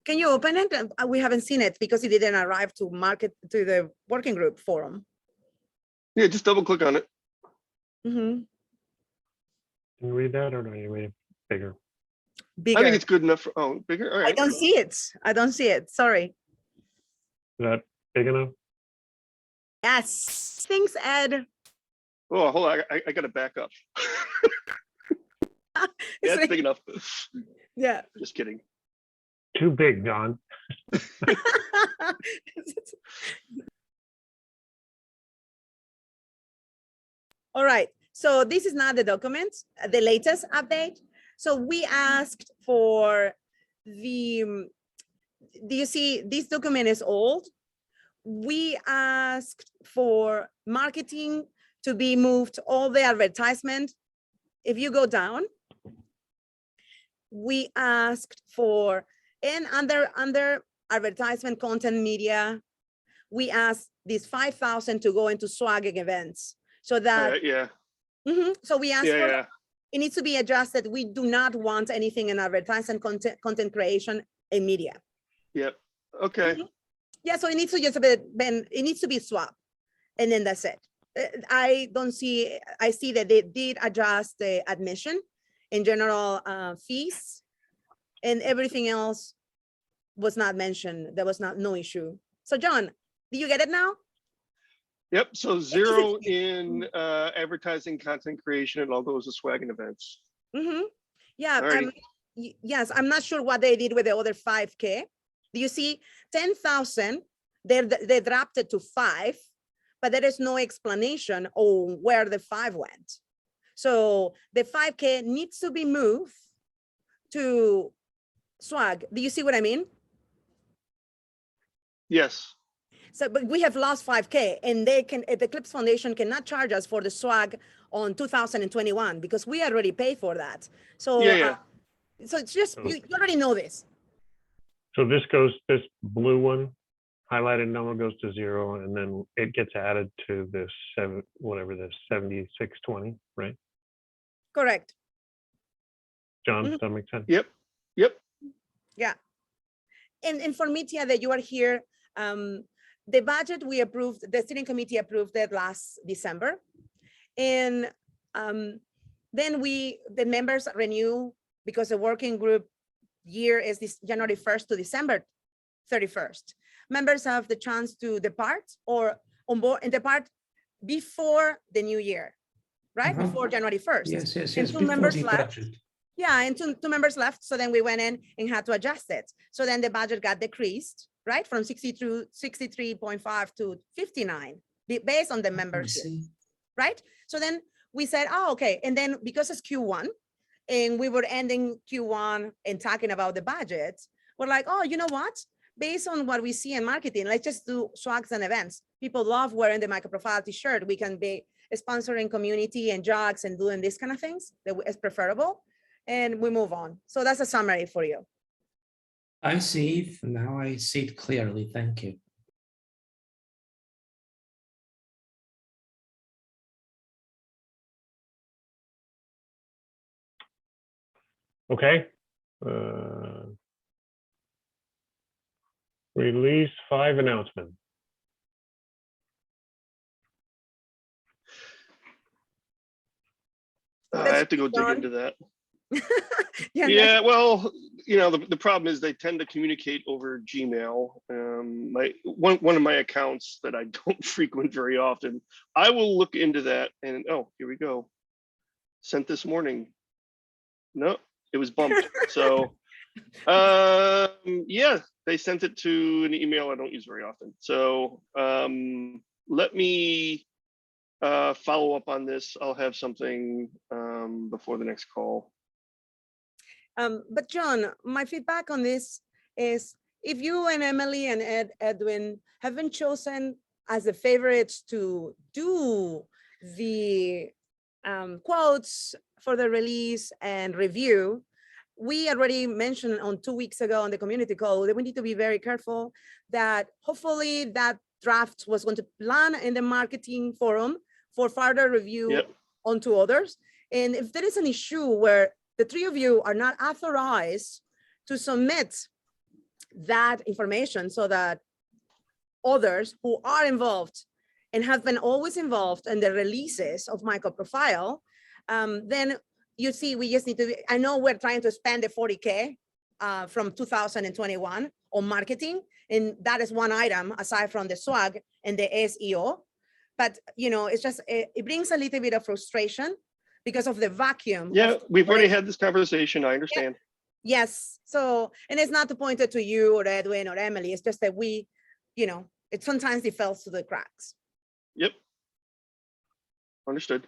Speaker 1: Can you open it? We haven't seen it because it didn't arrive to to the working group forum.
Speaker 6: Yeah, just double click on it.
Speaker 3: Can you read that, or do you read it bigger?
Speaker 1: Bigger.
Speaker 6: I think it's good enough for, oh, bigger. All right.
Speaker 1: I don't see it. I don't see it. Sorry.
Speaker 3: Is that big enough?
Speaker 1: Yes. Thanks, Ed.
Speaker 6: Oh, hold on. I got to back up. Yeah, it's big enough.
Speaker 1: Yeah.
Speaker 6: Just kidding.
Speaker 3: Too big, John.
Speaker 1: All right. So this is not the document, the latest update. So we asked for do you see this document is old? We asked for marketing to be moved, all the advertisement. If you go down, we asked for, and under advertisement, content, media, we asked these 5,000 to go into swagging events. So that,
Speaker 6: Yeah,
Speaker 1: so we asked for,
Speaker 6: yeah.
Speaker 1: it needs to be adjusted. We do not want anything in advertising, content creation, and media.
Speaker 6: Yep. Okay.
Speaker 1: Yeah, so it needs to just be, it needs to be swapped, and then that's it. I don't see, I see that they did adjust the admission in general fees, and everything else was not mentioned. There was no issue. So John, do you get it now?
Speaker 6: Yep. So 0 in advertising, content creation, and all those are swagging events.
Speaker 1: Yeah,
Speaker 6: Alrighty.
Speaker 1: yes, I'm not sure what they did with the other 5K. Do you see 10,000? They dropped it to 5, but there is no explanation on where the 5 went. So the 5K needs to be moved to swag. Do you see what I mean?
Speaker 6: Yes.
Speaker 1: So, but we have lost 5K, and they can, the Clips Foundation cannot charge us for the swag on 2021 because we already paid for that. So,
Speaker 6: Yeah.
Speaker 1: so it's just, you already know this.
Speaker 3: So this blue one, highlighted number goes to 0, and then it gets added to this 7620, right?
Speaker 1: Correct.
Speaker 3: John, does that make sense?
Speaker 6: Yep.
Speaker 1: Yeah. And for me, Tia, that you are here, the budget we approved, the steering committee approved it last December. And then the members renew because the working group year is this January 1st to December 31st. Members have the chance to depart or on board and depart before the new year, right? Before January 1st.
Speaker 4: Yes.
Speaker 1: And two members left. Yeah, and two members left. So then we went in and had to adjust it. So then the budget got decreased, right? From 63.5 to 59, based on the membership, right? So then we said, oh, okay. And then because it's Q1 and we were ending Q1 and talking about the budget, we're like, oh, you know what? Based on what we see in marketing, let's just do swags and events. People love wearing the MicroProfile t-shirt. We can be sponsoring community and jogs and doing these kind of things that is preferable. And we move on. So that's a summary for you.
Speaker 4: I see. Now I see it clearly. Thank you.
Speaker 3: Okay. Release 5 announcement.
Speaker 6: I have to go dig into that.
Speaker 1: Yeah,
Speaker 6: well, you know, the problem is they tend to communicate over Gmail. One of my accounts that I don't frequent very often. I will look into that, and oh, here we go. Sent this morning. No, it was bumped. So yeah, they sent it to an email I don't use very often. So let me follow up on this. I'll have something before the next call.
Speaker 1: But John, my feedback on this is if you and Emily and Edwin have been chosen as the favorites to do the quotes for the release and review, we already mentioned on 2 weeks ago on the community call that we need to be very careful that hopefully that draft was going to land in the marketing forum for further review onto others. And if there is an issue where the 3 of you are not authorized to submit that information so that others who are involved and have been always involved in the releases of MicroProfile, then you see, we just need to, I know we're trying to spend the 40K from 2021 on marketing, and that is one item aside from the swag and the SEO. But, you know, it's just, it brings a little bit of frustration because of the vacuum.
Speaker 6: Yeah, we've already had this conversation. I understand.
Speaker 1: Yes. So, and it's not to point it to you or Edwin or Emily. It's just that we, you know, it sometimes it falls through the cracks.
Speaker 6: Yep. Understood.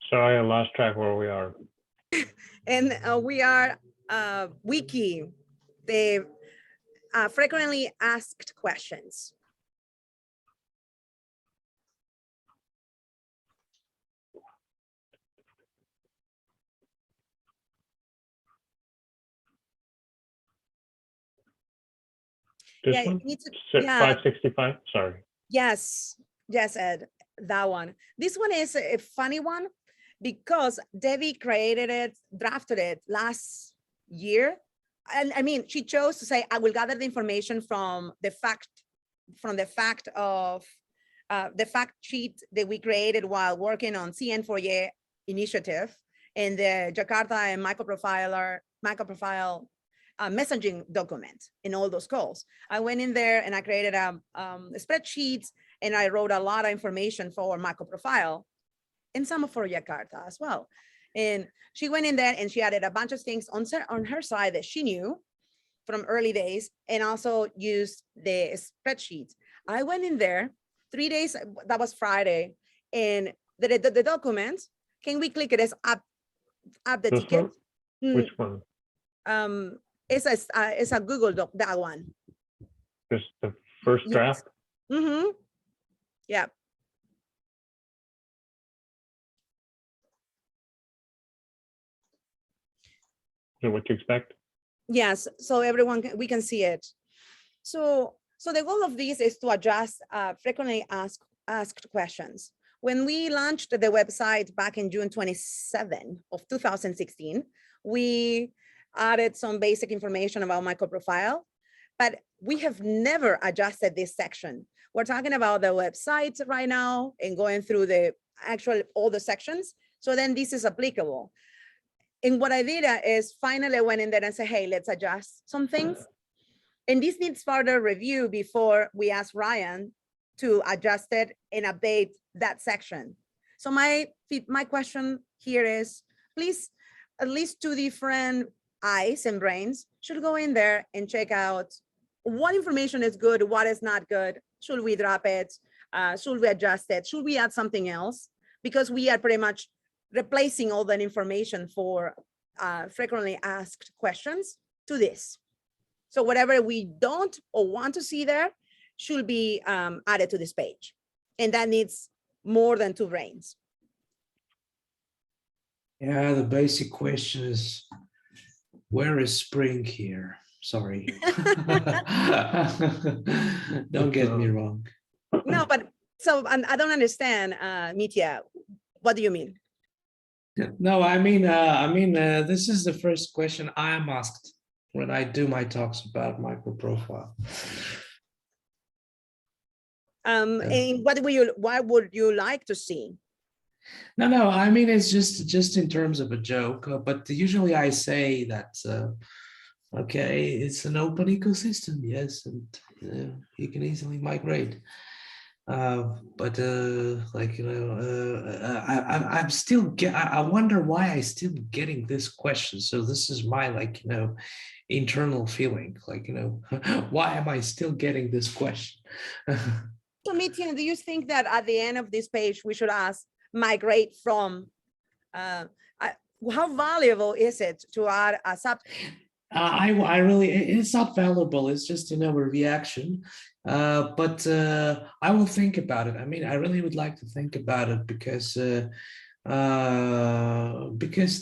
Speaker 3: Sorry, I lost track where we are.
Speaker 1: And we are wiki, the frequently asked questions.
Speaker 3: This
Speaker 1: Yeah, you
Speaker 3: one?
Speaker 1: need to- yeah.
Speaker 3: 565, sorry.
Speaker 1: Yes, yes, Ed, that one. This one is a funny one because Debbie created it, drafted it last year. And I mean, she chose to say, I will gather the information from the fact of the fact sheet that we created while working on CN4E initiative and the Jakarta and MicroProfile messaging document in all those calls. I went in there and I created a spreadsheet and I wrote a lot of information for MicroProfile and some for Jakarta as well. And she went in there and she added a bunch of things on her side that she knew from early days and also used the spreadsheet. I went in there 3 days, that was Friday, and the document, can we click it as up the
Speaker 3: This
Speaker 1: ticket?
Speaker 3: one? Which one?
Speaker 1: It's a Google Doc, that one.
Speaker 3: Just the first
Speaker 1: Yes.
Speaker 3: draft?
Speaker 1: Mm-hmm. Yeah.
Speaker 3: Is what you expect?
Speaker 1: Yes, so everyone, we can see it. So the goal of this is to adjust frequently asked questions. When we launched the website back in June 27 of 2016, we added some basic information about MicroProfile, but we have never adjusted this section. We're talking about the website right now and going through the actual, all the sections. So then this is applicable. And what I did is finally I went in there and said, hey, let's adjust some things. And this needs further review before we ask Ryan to adjust it and update that section. So my question here is, please, at least 2 different eyes and brains should go in there and check out what information is good, what is not good. Should we drop it? Should we adjust it? Should we add something else? Because we are pretty much replacing all that information for frequently asked questions to this. So whatever we don't or want to see there should be added to this page. And that needs more than 2 brains.
Speaker 4: Yeah, the basic question is, where is spring here? Sorry. Don't get me wrong.
Speaker 1: No, but so I don't understand, Mitya. What do you mean?
Speaker 4: No, I mean, this is the first question I am asked when I do my talks about MicroProfile.
Speaker 1: And what would you like to see?
Speaker 4: No, I mean, it's just in terms of a joke, but usually I say that, okay, it's an open ecosystem, yes, and you can easily migrate. But like, you know, I'm still I wonder why I still getting this question. So this is my, like, you know, internal feeling, like, you know, why am I still getting this question?
Speaker 1: So Mitya, do you think that at the end of this page, we should ask migrate from, how valuable is it to add a sub?
Speaker 4: I really, it's not valuable. It's just, you know, a reaction. But I will think about it. I mean, I really would like to think about it because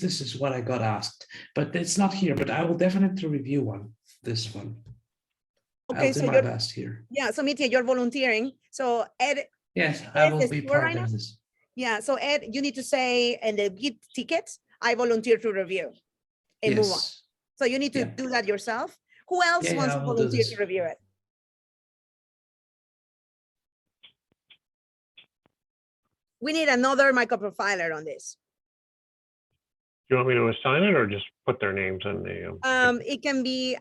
Speaker 4: this is what I got asked. But it's not here. But I will definitely review this one.
Speaker 1: Okay,
Speaker 4: I'll do
Speaker 1: so
Speaker 4: my best here.
Speaker 1: Yeah, so Mitya, you're volunteering. So Ed.
Speaker 4: Yes, I will
Speaker 1: is
Speaker 4: be
Speaker 1: here
Speaker 4: part
Speaker 1: right
Speaker 4: of
Speaker 1: now?
Speaker 4: this.
Speaker 1: Yeah, so Ed, you need to say in the Git ticket, I volunteer to review and move on.
Speaker 4: Yes.
Speaker 1: So you need to
Speaker 4: Yeah.
Speaker 1: do that yourself. Who else
Speaker 4: Yeah,
Speaker 1: wants
Speaker 4: I
Speaker 1: to
Speaker 4: will do
Speaker 1: volunteer
Speaker 4: this.
Speaker 1: to review it? We need another MicroProfiler on this.
Speaker 3: Do you want me to assign it or just put their names in the?
Speaker 1: It can be,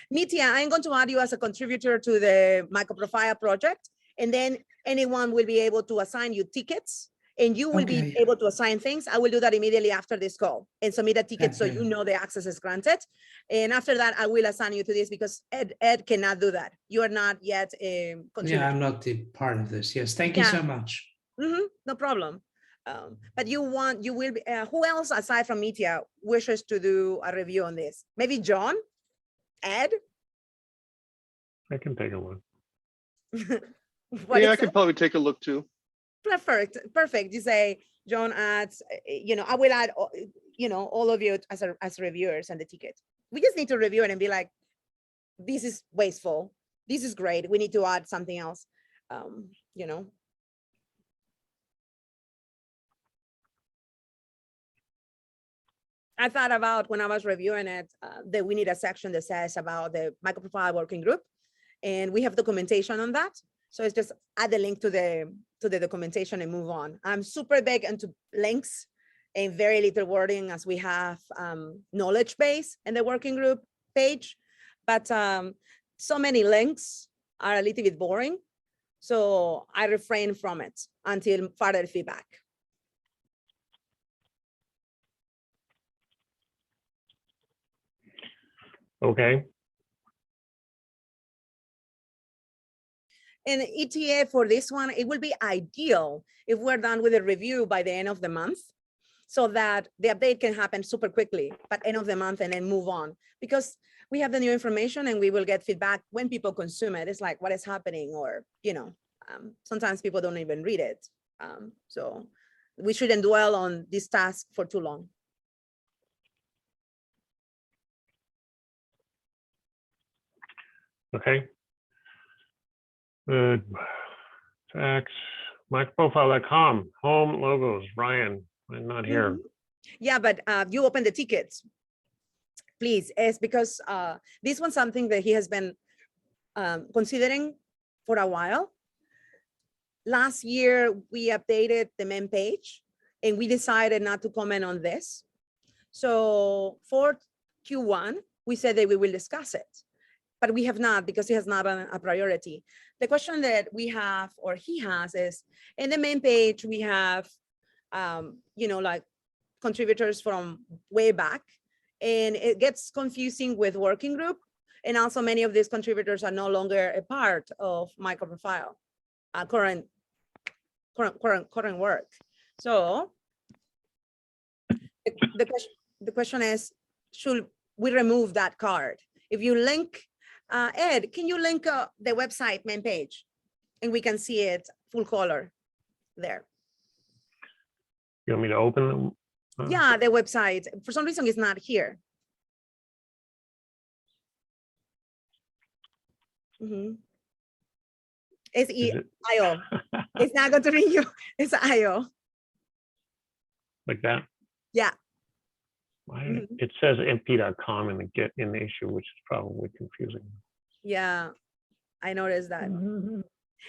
Speaker 1: Mitya, I'm going to add you as a contributor to the MicroProfile project, and then anyone will be able to assign you tickets, and you will be
Speaker 4: Okay.
Speaker 1: able to assign things. I will do that immediately after this call and submit a ticket so
Speaker 4: Okay.
Speaker 1: you know the access is granted. And after that, I will assign you to this because Ed cannot do that. You are not yet a contributor.
Speaker 4: Yeah, I'm not the part of this. Yes, thank you
Speaker 1: Yeah.
Speaker 4: so much.
Speaker 1: No problem. But you will be, who else aside from Mitya wishes to do a review on this? Maybe John, Ed?
Speaker 3: I can take a look.
Speaker 1: What
Speaker 6: Yeah,
Speaker 1: is
Speaker 6: I could
Speaker 1: it?
Speaker 6: probably take a look too.
Speaker 1: Perfect. You say, John adds, you know, I will add, you know, all of you as reviewers and the ticket. We just need to review it and be like, this is wasteful. this is great. We need to add something else, you know. I thought about when I was reviewing it, that we need a section that says about the MicroProfile working group, and we have documentation on that. So it's just add the link to the documentation and move on. I'm super big into links and very little wording, as we have knowledge base in the working group page, but so many links are a little bit boring. So I refrain from it until further feedback.
Speaker 3: Okay,
Speaker 1: And ETA for this one, it will be ideal if we're done with the review by the end of the month, so that the update can happen super quickly, but end of the month and then move on. Because we have the new information and we will get feedback when people consume it. It's like, what is happening? Or, you know, sometimes people don't even read it. So we shouldn't dwell on this task for too long.
Speaker 3: okay. Good. Tax, MicroProfile.com, home logos, Brian, I'm not here.
Speaker 1: Mhm. Yeah, but you open the tickets, please. It's because this one's something that he has been considering for a while. Last year, we updated the main page and we decided not to comment on this. So for Q1, we said that we will discuss it, but we have not, because it has not been a priority. The question that we have, or he has, is in the main page, we have, you know, like contributors from way back, and it gets confusing with working group. And also many of these contributors are no longer a part of MicroProfile, current work. So the question is, should we remove that card? If you link, Ed, can you link the website main page, and we can see it full color there?
Speaker 3: You want me to open them?
Speaker 1: Yeah, the website, for some reason, is not here. It's
Speaker 3: Is it
Speaker 1: IO. It's not going to read you. It's IO.
Speaker 3: like that?
Speaker 1: Yeah.
Speaker 3: Why- It says mp.com in the issue, which is probably confusing.
Speaker 1: Yeah, I noticed that.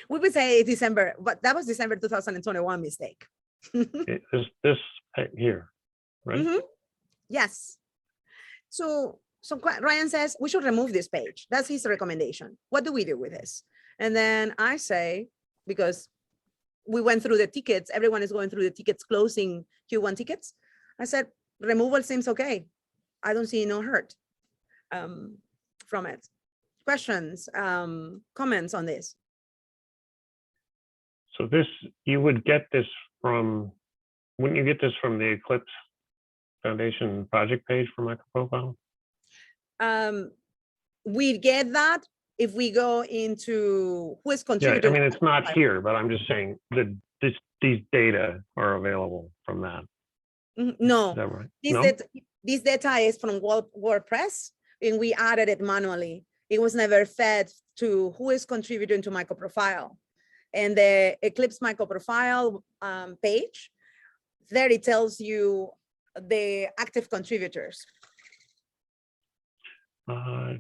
Speaker 1: We would say December, but that was December 2021 mistake.
Speaker 3: This here, right?
Speaker 1: Mhm. Yes. So Ryan says we should remove this page. That's his recommendation. What do we do with this? And then I say, because we went through the tickets, everyone is going through the tickets, closing Q1 tickets. I said, removal seems okay. I don't see no hurt from it. Questions, comments on this?
Speaker 3: So this, you would get this from, wouldn't you get this from the Eclipse Foundation project page for MicroProfile?
Speaker 1: We get that if we go into who is
Speaker 3: Yeah,
Speaker 1: contributing.
Speaker 3: I mean, it's not here, but I'm just saying that these data are available from that.
Speaker 1: No,
Speaker 3: Is that right?
Speaker 1: this
Speaker 3: No?
Speaker 1: this data is from WordPress, and we added it manually. It was never fed to who is contributing to MicroProfile. And the Eclipse MicroProfile page, there it tells you the active contributors.
Speaker 3: Oh,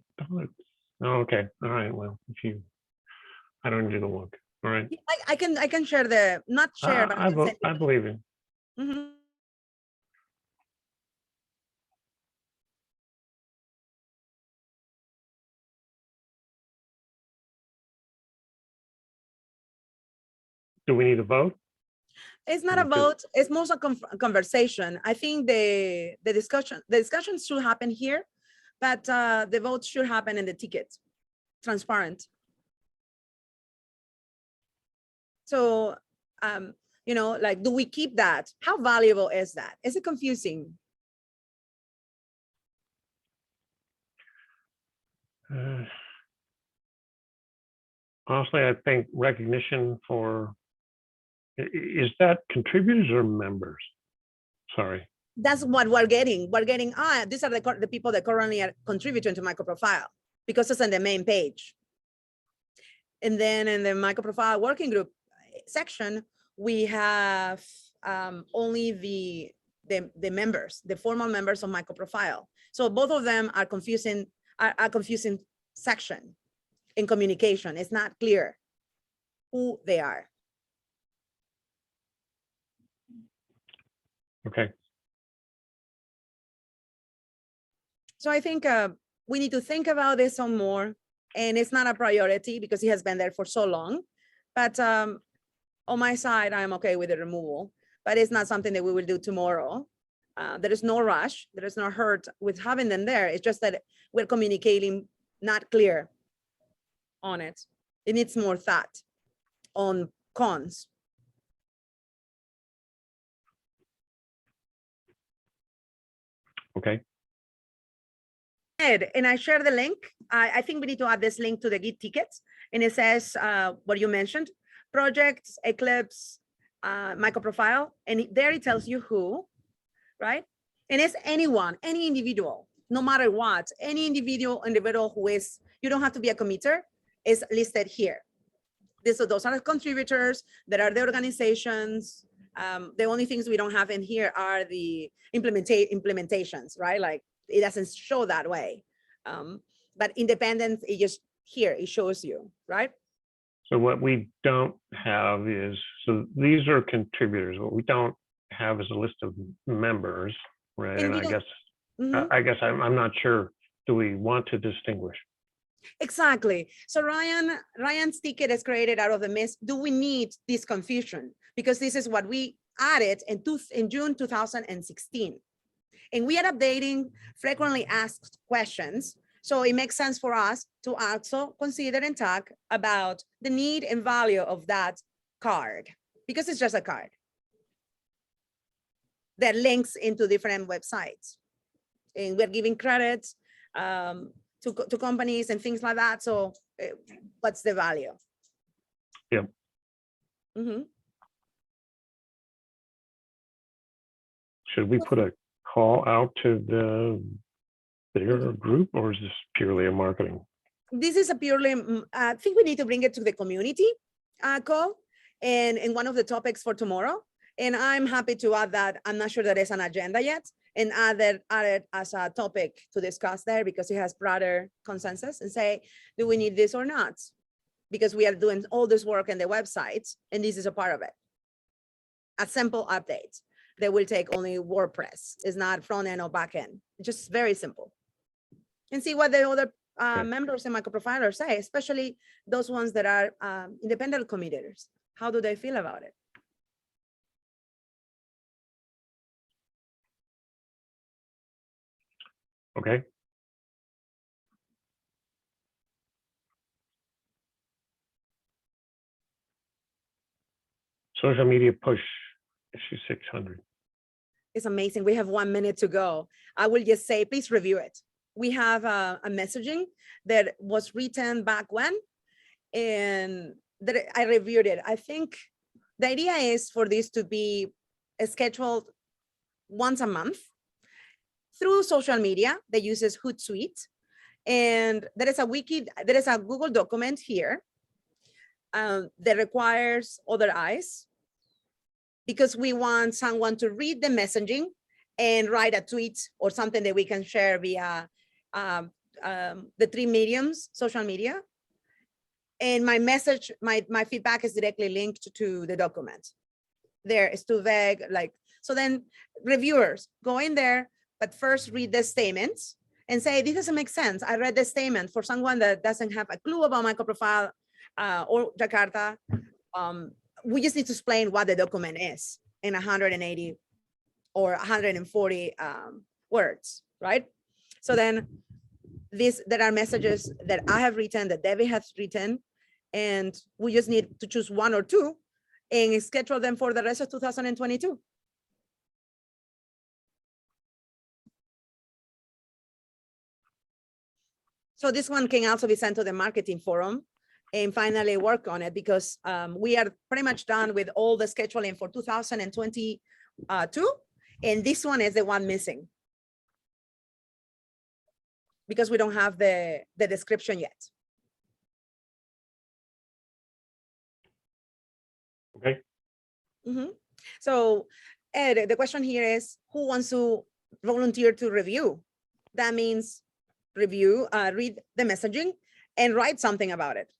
Speaker 3: okay, all right, well, if you, I don't need to look, all right.
Speaker 1: I can share the, not share, but I can send
Speaker 3: I
Speaker 1: you.
Speaker 3: believe you.
Speaker 1: Mhm.
Speaker 3: Do we need a vote?
Speaker 1: It's not a
Speaker 3: Because-
Speaker 1: vote, it's most a conversation. I think the discussion should happen here, but the vote should happen in the ticket, transparent. So, you know, like, do we keep that? How valuable is that? Is it confusing?
Speaker 3: Honestly, I think recognition for, is that contributors or members? Sorry.
Speaker 1: That's what we're getting. We're getting, these are the people that currently are contributing to MicroProfile, because it's on the main page. And then in the MicroProfile working group section, we have only the members, the formal members of MicroProfile. So both of them are confusing section in communication. It's not clear who they are.
Speaker 3: Okay.
Speaker 1: So I think we need to think about this some more, and it's not a priority because it has been there for so long. But on my side, I'm okay with the removal, but it's not something that we will do tomorrow. There is no rush. There is no hurt with having them there. It's just that we're communicating not clear on it. It needs more thought on cons.
Speaker 3: Okay.
Speaker 1: And I share the link. I think we need to add this link to the Git tickets. And it says what you mentioned, projects, Eclipse, MicroProfile. And there it tells you who, right? And it's anyone, any individual, no matter what, any individual who is, you don't have to be a committer, is listed here. So those are the contributors, that are the organizations. The only things we don't have in here are the implementations, right? Like, it doesn't show that way. But independence, it just here, it shows you, right?
Speaker 3: So what we don't have is, so these are contributors. What we don't have is a list of members, right? And I guess, I'm not sure, do we want to distinguish?
Speaker 1: Exactly. So Ryan's ticket is created out of the mist. Do we need this confusion? Because this is what we added in June 2016. And we are updating frequently asked questions. So it makes sense for us to also consider and talk about the need and value of that card, because it's just a card that links into different websites. And we're giving credits to companies and things like that. So what's the value?
Speaker 3: Yeah. Should we put a call out to their group, or is this purely a marketing?
Speaker 1: This is a purely, I think we need to bring it to the community call and one of the topics for tomorrow. And I'm happy to add that. I'm not sure there is an agenda yet, and add it as a topic to discuss there, because it has broader consensus, and say, do we need this or not? Because we are doing all this work in the website, and this is a part of it. A simple update that will take only WordPress. It's not front end or back end. Just very simple. And see what the other members in MicroProfile say, especially those ones that are independent committers. How do they feel about it?
Speaker 3: Okay. Social media push, issue 600.
Speaker 1: It's amazing. We have 1 minute to go. I will just say, please review it. We have a messaging that was written back when, and that I reviewed it. I think the idea is for this to be scheduled once a month through social media that uses Hootsuite. And there is a Google document here that requires other eyes, because we want someone to read the messaging and write a tweet or something that we can share via the 3 mediums, social media. And my message, my feedback is directly linked to the document. There is too vague, like, so then reviewers go in there, but first read the statements and say, this doesn't make sense. I read the statement. For someone that doesn't have a clue about MicroProfile or Jakarta, we just need to explain what the document is in 180 or 140 words, right? So then there are messages that I have written, that Debbie has written, and we just need to choose 1 or 2 and schedule them for the rest of 2022. So this one can also be sent to the marketing forum and finally work on it, because we are pretty much done with all the scheduling for 2022. And this one is the one missing, because we don't have the description yet. So Ed, the question here is, who wants to volunteer to review? That means review, read the messaging and write something about it.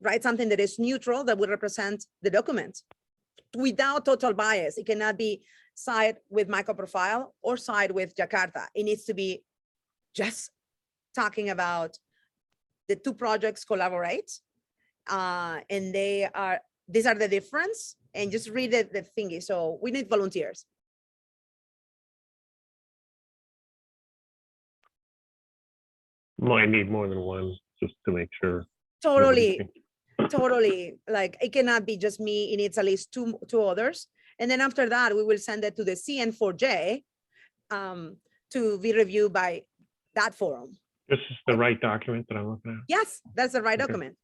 Speaker 1: Write something that is neutral, that will represent the document without total bias. It cannot be side with MicroProfile or side with Jakarta. It needs to be just talking about the two projects collaborate, and these are the difference, and just read the thingy. So we need volunteers.
Speaker 3: Might need more than one just to make sure.
Speaker 1: Totally. Like it cannot be just me. It needs at least two others. And then after that, we will send it to the CN4J to be reviewed by that forum.
Speaker 3: This is the right document that I'm looking at?
Speaker 1: Yes, that's the right
Speaker 3: Okay.
Speaker 1: document.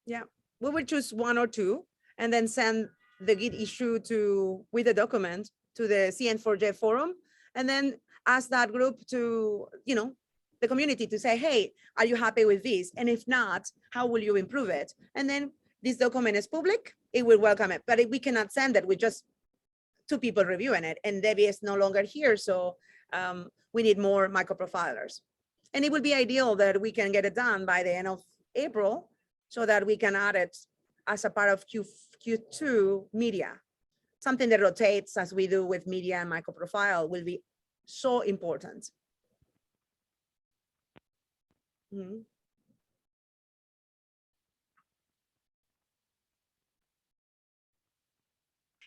Speaker 1: Yeah, we will choose one or two and then send the Git issue with the document to the CN4J forum, and then ask that group to, the community to say, hey, are you happy with this? And if not, how will you improve it? And then this document is public, it will welcome it, but we cannot send it with just two people reviewing it, and Debbie is no longer here. So we need more microprofilers. And it would be ideal that we can get it done by the end of April so that we can add it as a part of Q2 media. Something that rotates as we do with media and microprofile will be so important.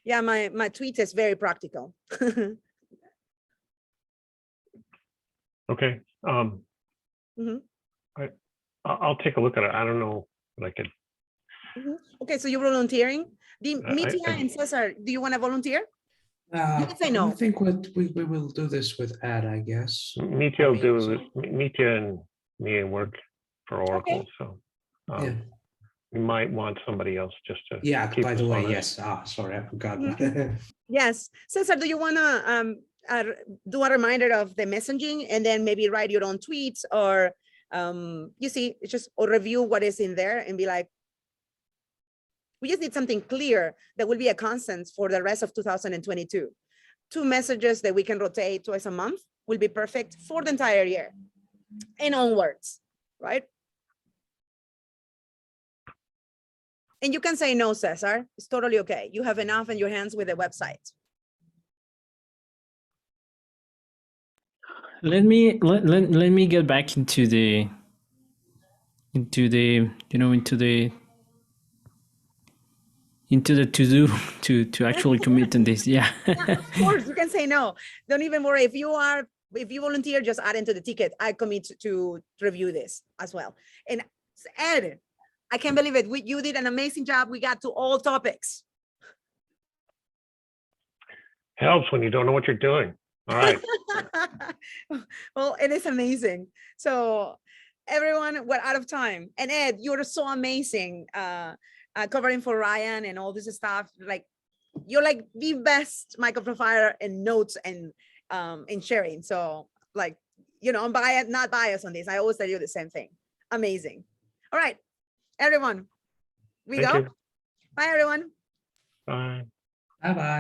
Speaker 1: Yeah, my tweet is very practical.
Speaker 3: Okay. I'll take a look at it. I don't know if I could.
Speaker 1: Okay, so you're volunteering. Mitya and Cesar, do you want to volunteer? You can say no.
Speaker 4: I think we will do this with Ed, I guess.
Speaker 3: Mitya will do it. Mitya and me work for Oracle,
Speaker 1: Okay.
Speaker 3: so
Speaker 4: Yeah.
Speaker 3: we might want somebody else just to.
Speaker 4: Yeah,
Speaker 3: keep
Speaker 4: by the
Speaker 3: us
Speaker 4: way,
Speaker 3: honest.
Speaker 4: yes. Sorry, I forgot.
Speaker 1: Yes. Cesar, do you want to do a reminder of the messaging and then maybe write your own tweets, or or review what is in there and be like, we just need something clear that will be a constant for the rest of 2022. 2 messages that we can rotate twice a month will be perfect for the entire year and onwards, right? And you can say no, Cesar. It's totally okay. You have enough in your hands with the website.
Speaker 5: Let me get back into the to-do to actually commit on this. Yeah.
Speaker 1: Yeah, of course, you can say no. Don't even worry. If you volunteer, just add into the ticket. I commit to review this as well. And Ed, I can't believe it. You did an amazing job. We got to all topics.
Speaker 3: Helps when you don't know what you're doing. All right.
Speaker 1: Well, it is amazing. So everyone, we're out of time. And Ed, you're so amazing. Covering for Ryan and all this stuff. Like, you're like the best microprofiler in notes and in sharing. So like, I'm not biased on this. I always tell you the same thing. Amazing. All right, everyone, we
Speaker 3: Thank
Speaker 1: go.
Speaker 3: you.
Speaker 1: Bye, everyone.
Speaker 3: Bye.
Speaker 4: Bye-bye.